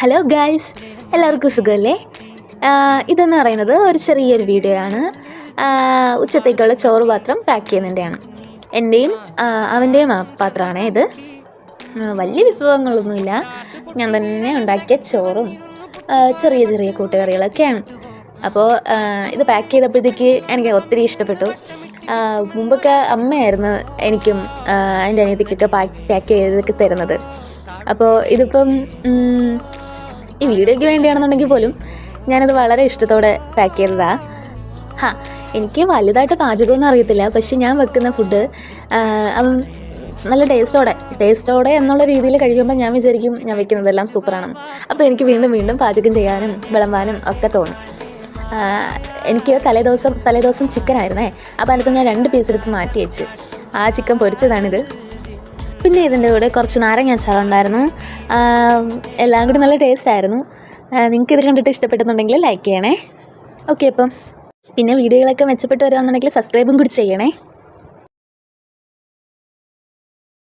Hello guys, എല്ലാവർക്കും സുഖമല്ലേ? ഇതെന്ന് പറയുന്നത് ഒരു ചെറിയൊരു വീഡിയോ ആണ്. ഉച്ചത്തേക്കുള്ള ചോറ് പാത്രം പാക്ക് ചെയ്യുന്നതിൻ്റെയാണ്. എൻ്റെയും അവൻ്റെയും പാത്രമാണ് ഇത്. വലിയ വിഭവങ്ങളൊന്നുമില്ല, ഞാൻ തന്നെ ഉണ്ടാക്കിയ ചോറും ചെറിയ ചെറിയ കൂട്ടുകറികളൊക്കെയാണ്. അപ്പോൾ ഇത് പാക്ക് ചെയ്തപ്പോഴത്തേക്ക് എനിക്ക് ഒത്തിരി ഇഷ്ടപ്പെട്ടു. മുമ്പൊക്കെ അമ്മയായിരുന്നു എനിക്കും എൻ്റെ അനിയത്തിക്കൊക്കെ പാക്ക് ചെയ്തൊക്കെ തരുന്നത്. അപ്പോൾ ഇതിപ്പം ഈ വീഡിയോയ്ക്ക് വേണ്ടിയാണെന്നുണ്ടെങ്കിൽ പോലും ഞാനത് വളരെ ഇഷ്ടത്തോടെ പാക്ക് ചെയ്തതാണ്. എനിക്ക് വലുതായിട്ട് പാചകമൊന്നും അറിയത്തില്ല, പക്ഷെ ഞാൻ വെക്കുന്ന ഫുഡ് നല്ല ടേസ്റ്റോടെ എന്നുള്ള രീതിയിൽ കഴിക്കുമ്പോൾ ഞാൻ വിചാരിക്കും ഞാൻ വെക്കുന്നതെല്ലാം സൂപ്പറാണ്. അപ്പോൾ എനിക്ക് വീണ്ടും വീണ്ടും പാചകം ചെയ്യാനും വിളമ്പാനും ഒക്കെ തോന്നും. എനിക്ക് തലേദിവസം ചിക്കൻ ആയിരുന്നേ. അപ്പോൾ അതിനകത്ത് ഞാൻ 2 പീസ് എടുത്ത് മാറ്റി വെച്ച് ആ ചിക്കൻ പൊരിച്ചതാണിത്. പിന്നെ ഇതിൻ്റെ കൂടെ കുറച്ച് നാരങ്ങ അച്ചാറുണ്ടായിരുന്നു. എല്ലാം കൂടി നല്ല ടേസ്റ്റായിരുന്നു. നിങ്ങൾക്ക് ഇത് കണ്ടിട്ട് ഇഷ്ടപ്പെട്ടെന്നുണ്ടെങ്കിൽ ലൈക്ക് ചെയ്യണേ. ഓക്കെ, അപ്പം പിന്നെ വീഡിയോകളൊക്കെ മെച്ചപ്പെട്ട് വരുവാണെന്നുണ്ടെങ്കിൽ സബ്സ്ക്രൈബും കൂടി ചെയ്യണേ.